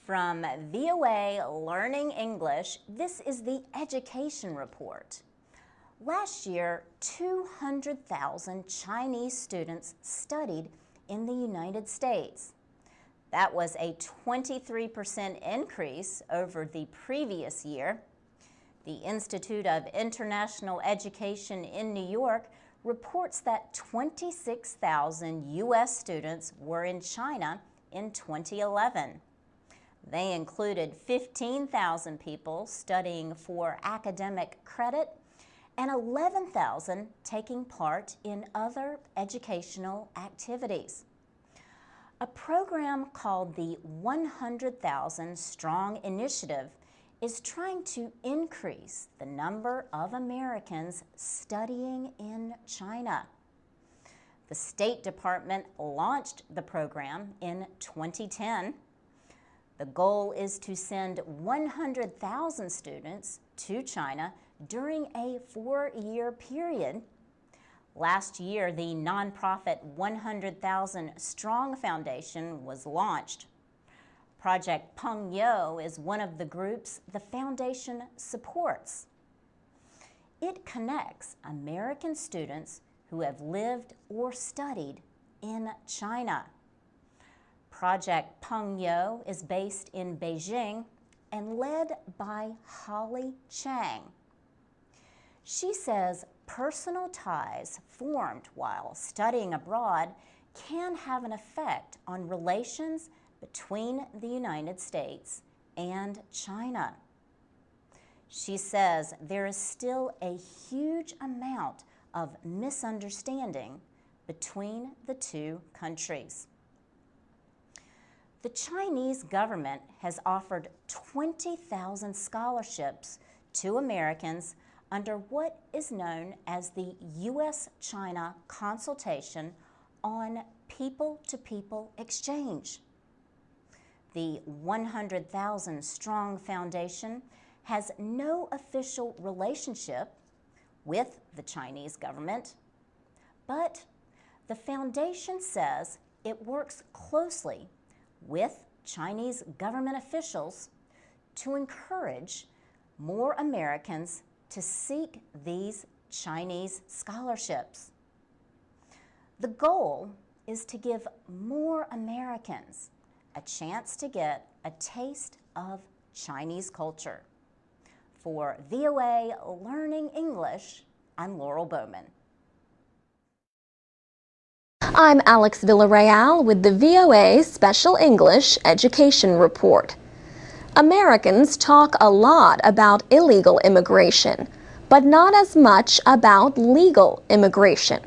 From VOA Learning English, this is the Education Report. Last year, 200,000 Chinese students studied in the United States. That was a 23% increase over the previous year. The Institute of International Education in New York reports that 26,000 U.S. students were in China in 2011. They included 15,000 people studying for academic credit and 11,000 taking part in other educational activities. A program called the 100,000 Strong Initiative is trying to increase the number of Americans studying in China. The State Department launched the program in 2010. The goal is to send 100,000 students to China during a 4-year period. Last year, the nonprofit 100,000 Strong Foundation was launched. Project Pengyo is one of the groups the foundation supports. It connects American students who have lived or studied in China. Project Pengyo is based in Beijing and led by Holly Chang. She says personal ties formed while studying abroad can have an effect on relations between the United States and China. She says there is still a huge amount of misunderstanding between the two countries. The Chinese government has offered 20,000 scholarships to Americans under what is known as the U.S.-China Consultation on People-to-People Exchange. The 100,000 Strong Foundation has no official relationship with the Chinese government, but the foundation says it works closely with Chinese government officials to encourage more Americans to seek these Chinese scholarships. The goal is to give more Americans a chance to get a taste of Chinese culture. For VOA Learning English, I'm Laurel Bowman. I'm Alex Villarreal with the VOA Special English Education Report. Americans talk a lot about illegal immigration, but not as much about legal immigration.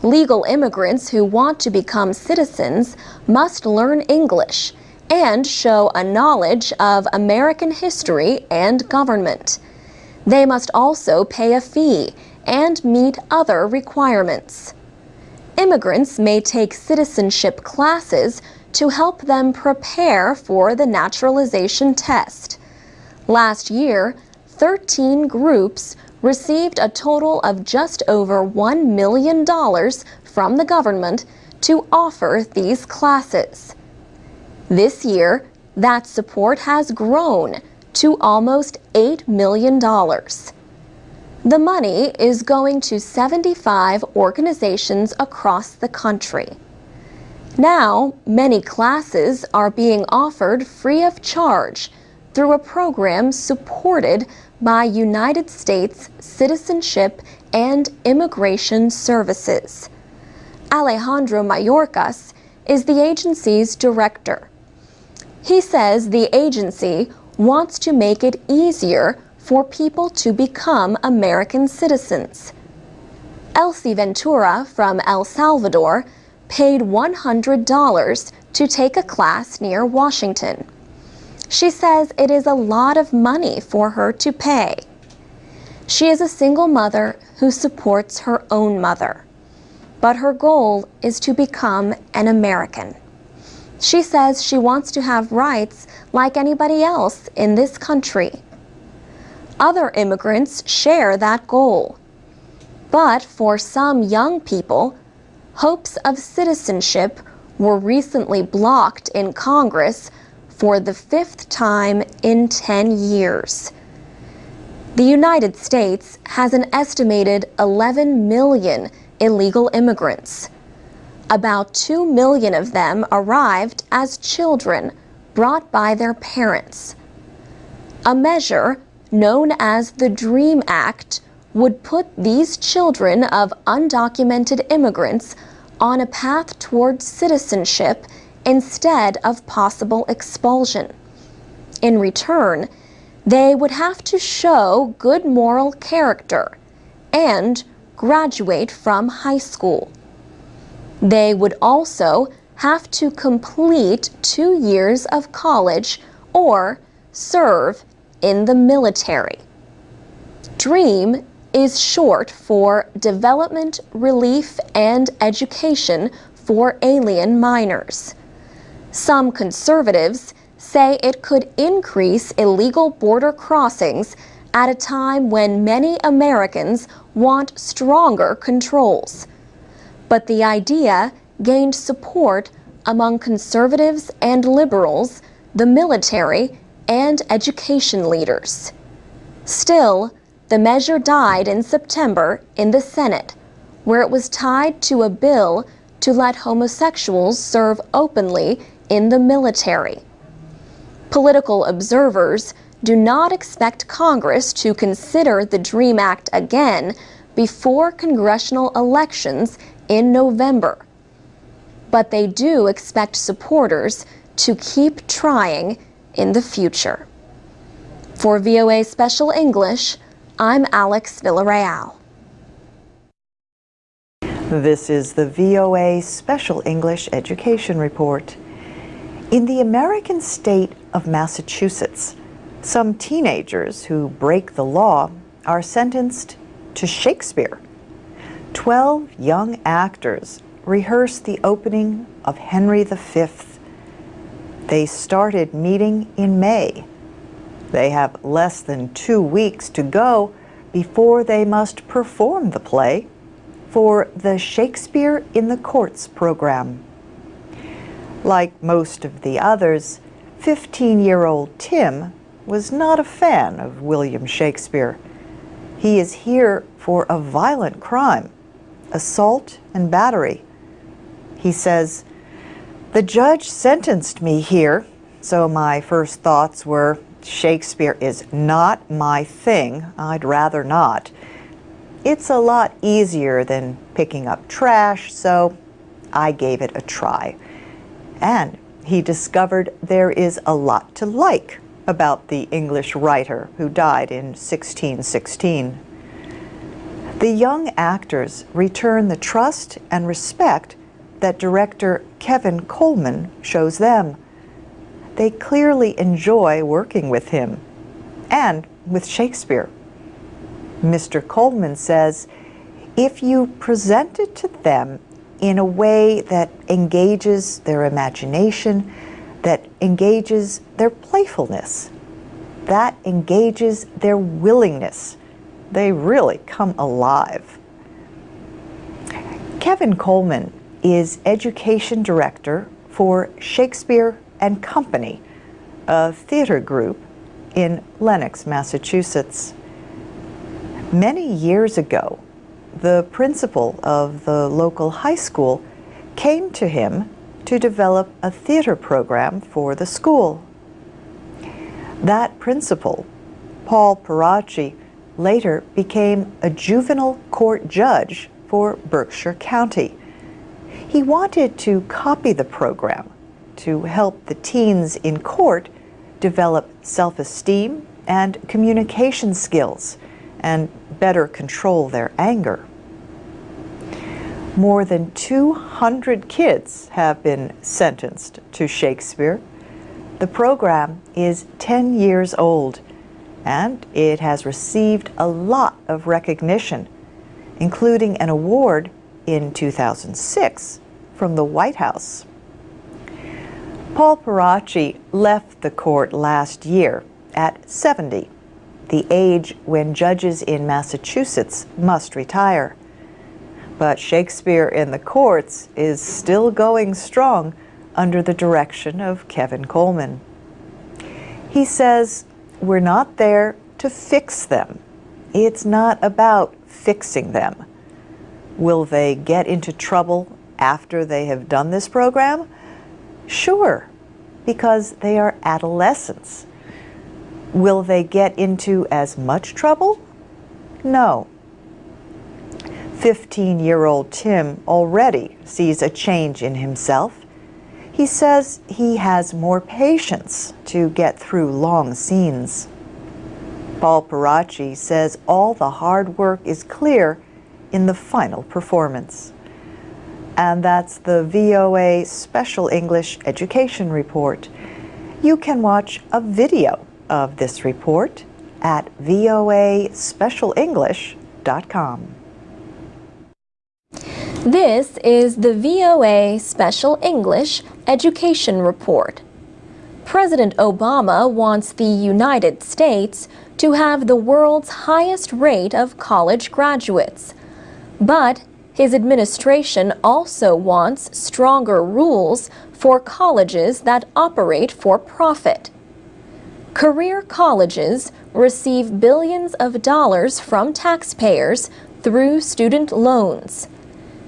Legal immigrants who want to become citizens must learn English and show a knowledge of American history and government. They must also pay a fee and meet other requirements. Immigrants may take citizenship classes to help them prepare for the naturalization test. Last year, 13 groups received a total of just over $1 million from the government to offer these classes. This year, that support has grown to almost $8 million. The money is going to 75 organizations across the country. Now, many classes are being offered free of charge through a program supported by United States Citizenship and Immigration Services. Alejandro Mayorkas is the agency's director. He says the agency wants to make it easier for people to become American citizens. Elsie Ventura from El Salvador paid $100 to take a class near Washington. She says it is a lot of money for her to pay. She is a single mother who supports her own mother, but her goal is to become an American. She says she wants to have rights like anybody else in this country. Other immigrants share that goal. But for some young people, hopes of citizenship were recently blocked in Congress for the 5th time in 10 years. The United States has an estimated 11 million illegal immigrants. About 2 million of them arrived as children brought by their parents. A measure known as the DREAM Act would put these children of undocumented immigrants on a path towards citizenship instead of possible expulsion. In return, they would have to show good moral character and graduate from high school. They would also have to complete 2 years of college or serve in the military. DREAM is short for Development, Relief, and Education for Alien Minors. Some conservatives say it could increase illegal border crossings at a time when many Americans want stronger controls. But the idea gained support among conservatives and liberals, the military, and education leaders. Still, the measure died in September in the Senate, where it was tied to a bill to let homosexuals serve openly in the military. Political observers do not expect Congress to consider the DREAM Act again before congressional elections in November. But they do expect supporters to keep trying in the future. For VOA Special English, I'm Alex Villarreal. This is the VOA Special English Education Report. In the American state of Massachusetts, some teenagers who break the law are sentenced to Shakespeare. 12 young actors rehearsed the opening of Henry V. They started meeting in May. They have less than 2 weeks to go before they must perform the play for the Shakespeare in the Courts program. Like most of the others, 15-year-old Tim was not a fan of William Shakespeare. He is here for a violent crime, assault and battery. He says, "The judge sentenced me here, so my first thoughts were, Shakespeare is not my thing. I'd rather not. It's a lot easier than picking up trash, so I gave it a try." And he discovered there is a lot to like about the English writer who died in 1616. The young actors return the trust and respect that director Kevin Coleman shows them. They clearly enjoy working with him and with Shakespeare. Mr. Coleman says, if you present it to them in a way that engages their imagination, that engages their playfulness, that engages their willingness, they really come alive. Kevin Coleman is education director for Shakespeare and Company, a theater group in Lenox, Massachusetts. Many years ago, the principal of the local high school came to him to develop a theater program for the school. That principal, Paul Paracci, later became a juvenile court judge for Berkshire County. He wanted to copy the program to help the teens in court develop self-esteem and communication skills and better control their anger. More than 200 kids have been sentenced to Shakespeare. The program is 10 years old, and it has received a lot of recognition, including an award in 2006 from the White House. Paul Paracci left the court last year at 70, the age when judges in Massachusetts must retire. But Shakespeare in the Courts is still going strong under the direction of Kevin Coleman. He says we're not there to fix them. It's not about fixing them. Will they get into trouble after they have done this program? Sure, because they are adolescents. Will they get into as much trouble? No. 15-year-old Tim already sees a change in himself. He says he has more patience to get through long scenes. Paul Parachi says all the hard work is clear in the final performance. And that's the VOA Special English Education Report. You can watch a video of this report at voaspecialenglish.com. This is the VOA Special English Education Report. President Obama wants the United States to have the world's highest rate of college graduates. But his administration also wants stronger rules for colleges that operate for profit. Career colleges receive billions of dollars from taxpayers through student loans.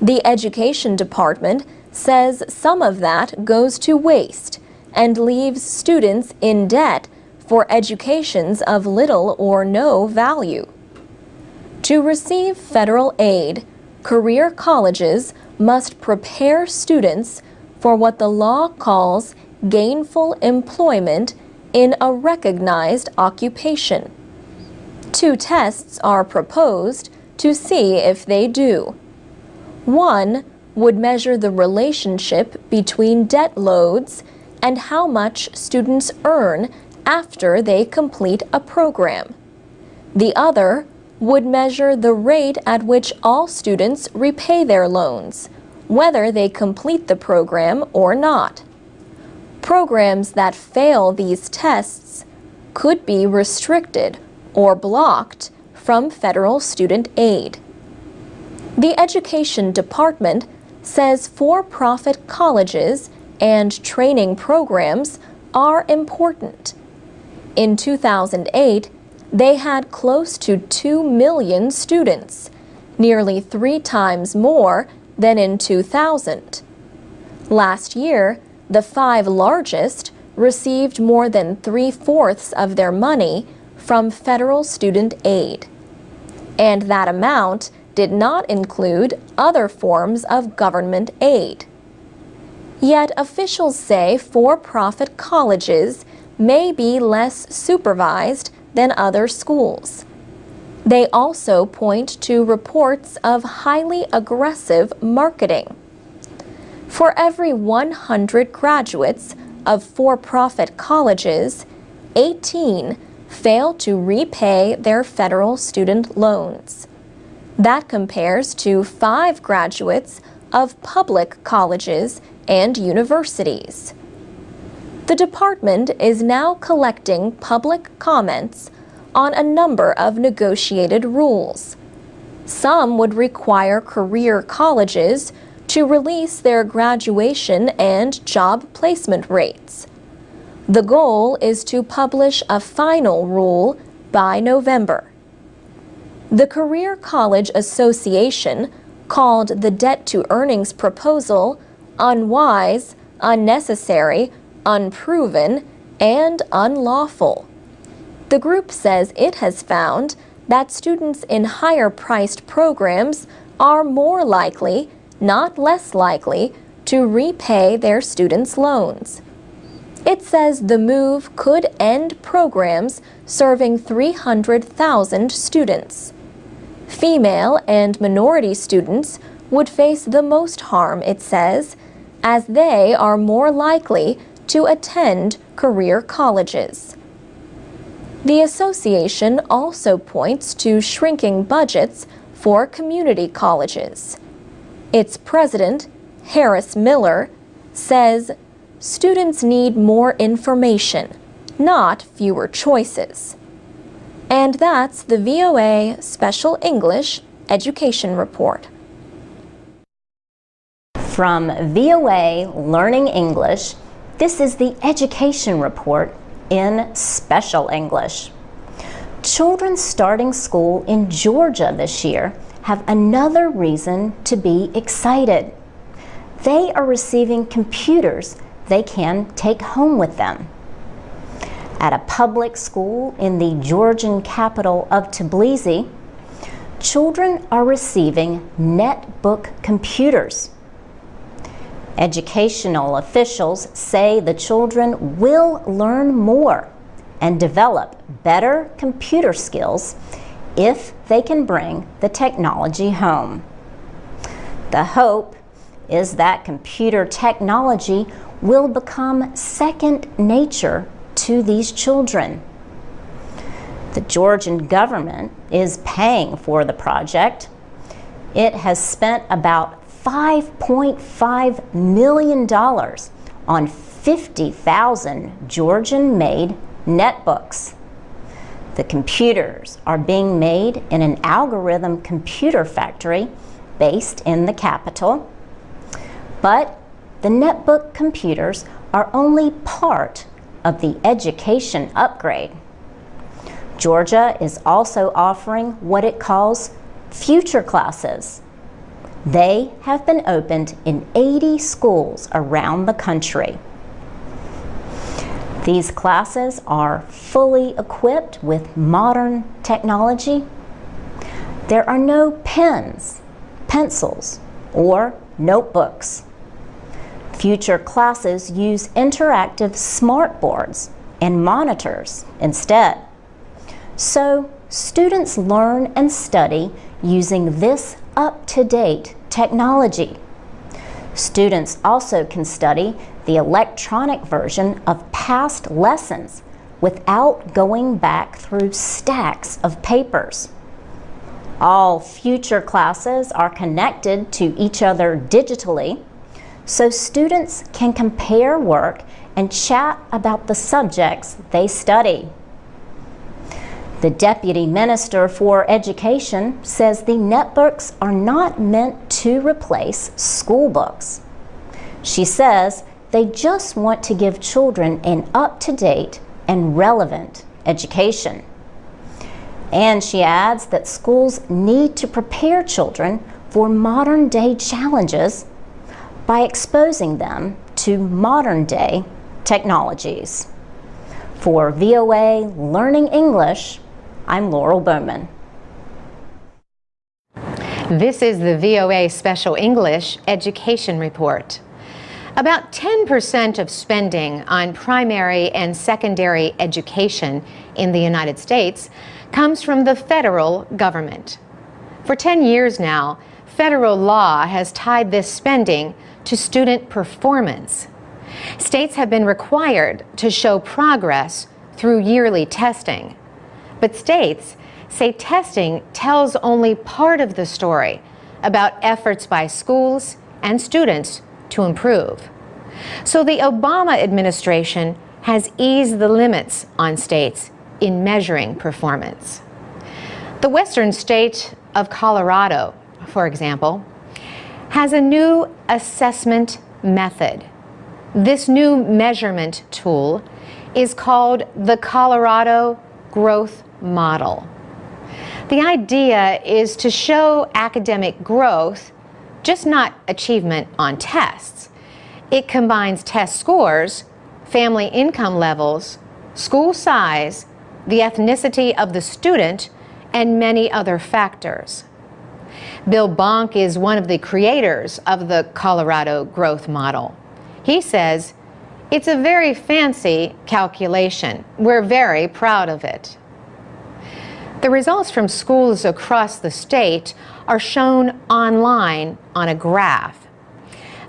The Education Department says some of that goes to waste and leaves students in debt for educations of little or no value. To receive federal aid, career colleges must prepare students for what the law calls gainful employment in a recognized occupation. 2 tests are proposed to see if they do. One would measure the relationship between debt loads and how much students earn after they complete a program. The other would measure the rate at which all students repay their loans, whether they complete the program or not. Programs that fail these tests could be restricted or blocked from federal student aid. The Education Department says for-profit colleges and training programs are important. In 2008, they had close to 2 million students, nearly 3 times more than in 2000. Last year, the 5 largest received more than 3/4 of their money from federal student aid. And that amount did not include other forms of government aid. Yet officials say for-profit colleges may be less supervised than other schools. They also point to reports of highly aggressive marketing. For every 100 graduates of for-profit colleges, 18 fail to repay their federal student loans. That compares to 5 graduates of public colleges and universities. The department is now collecting public comments on a number of negotiated rules. Some would require career colleges to release their graduation and job placement rates. The goal is to publish a final rule by November. The Career College Association called the debt-to-earnings proposal unwise, unnecessary, unproven, and unlawful. The group says it has found that students in higher-priced programs are more likely, not less likely, to repay their students' loans. It says the move could end programs serving 300,000 students. Female and minority students would face the most harm, it says, as they are more likely to attend career colleges. The association also points to shrinking budgets for community colleges. Its president, Harris Miller, says students need more information, not fewer choices. And that's the VOA Special English Education Report. From VOA Learning English, this is the Education Report in special English. Children starting school in Georgia this year have another reason to be excited. They are receiving computers they can take home with them. At a public school in the Georgian capital of Tbilisi, children are receiving netbook computers. Educational officials say the children will learn more and develop better computer skills if they can bring the technology home. The hope is that computer technology will become second nature to these children. The Georgian government is paying for the project. It has spent about $5.5 million on 50,000 Georgian-made netbooks. The computers are being made in an algorithm computer factory based in the capital. But the netbook computers are only part of the education upgrade. Georgia is also offering what it calls future classes. They have been opened in 80 schools around the country. These classes are fully equipped with modern technology. There are no pens, pencils, or notebooks. Future classes use interactive smartboards and monitors instead. So students learn and study using this up-to-date technology. Students also can study the electronic version of past lessons without going back through stacks of papers. All future classes are connected to each other digitally, so students can compare work and chat about the subjects they study. The Deputy Minister for Education says the netbooks are not meant to replace school books. She says they just want to give children an up-to-date and relevant education. And she adds that schools need to prepare children for modern-day challenges by exposing them to modern-day technologies. For VOA Learning English, I'm Laurel Bowman. This is the VOA Special English Education Report. About 10% of spending on primary and secondary education in the United States comes from the federal government. For 10 years now, federal law has tied this spending to student performance. States have been required to show progress through yearly testing. But states say testing tells only part of the story about efforts by schools and students to improve. So the Obama administration has eased the limits on states in measuring performance. The western state of Colorado, for example, has a new assessment method. This new measurement tool is called the Colorado Growth Model. The idea is to show academic growth, just not achievement on tests. It combines test scores, family income levels, school size, the ethnicity of the student, and many other factors. Bill Bonk is one of the creators of the Colorado Growth Model. He says, "It's a very fancy calculation. We're very proud of it." The results from schools across the state are shown online on a graph.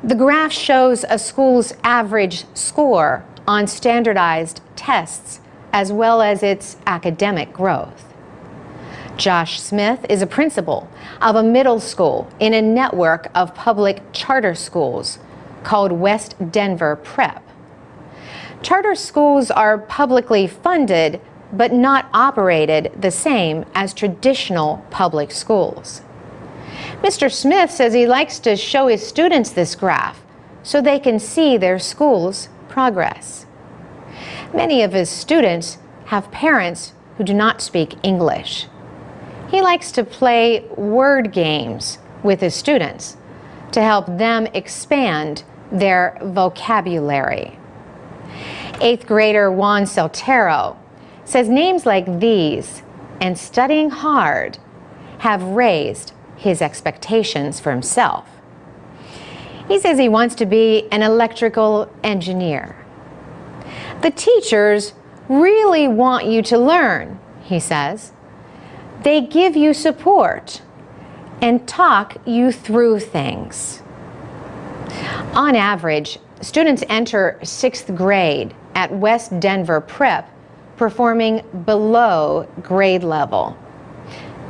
The graph shows a school's average score on standardized tests, as well as its academic growth. Josh Smith is a principal of a middle school in a network of public charter schools called West Denver Prep. Charter schools are publicly funded but not operated the same as traditional public schools. Mr. Smith says he likes to show his students this graph so they can see their school's progress. Many of his students have parents who do not speak English. He likes to play word games with his students to help them expand their vocabulary. 8th grader Juan Saltero says names like these and studying hard have raised his expectations for himself. He says he wants to be an electrical engineer. The teachers really want you to learn, he says. They give you support and talk you through things. On average, students enter 6th grade at West Denver Prep performing below grade level.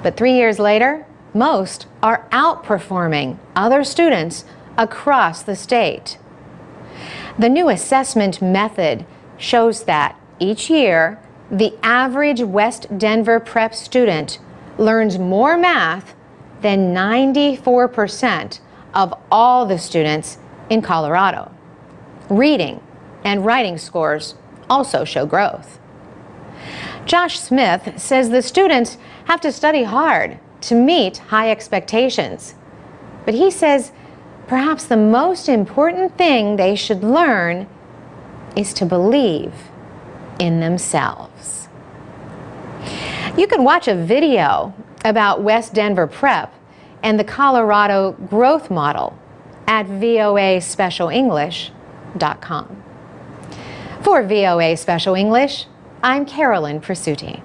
But 3 years later, most are outperforming other students across the state. The new assessment method shows that each year, the average West Denver Prep student learns more math than 94% of all the students in Colorado. Reading and writing scores also show growth. Josh Smith says the students have to study hard to meet high expectations. But he says perhaps the most important thing they should learn is to believe in themselves. You can watch a video about West Denver Prep and the Colorado Growth Model at voaspecialenglish.com. For VOA Special English, I'm Carolyn Presutti.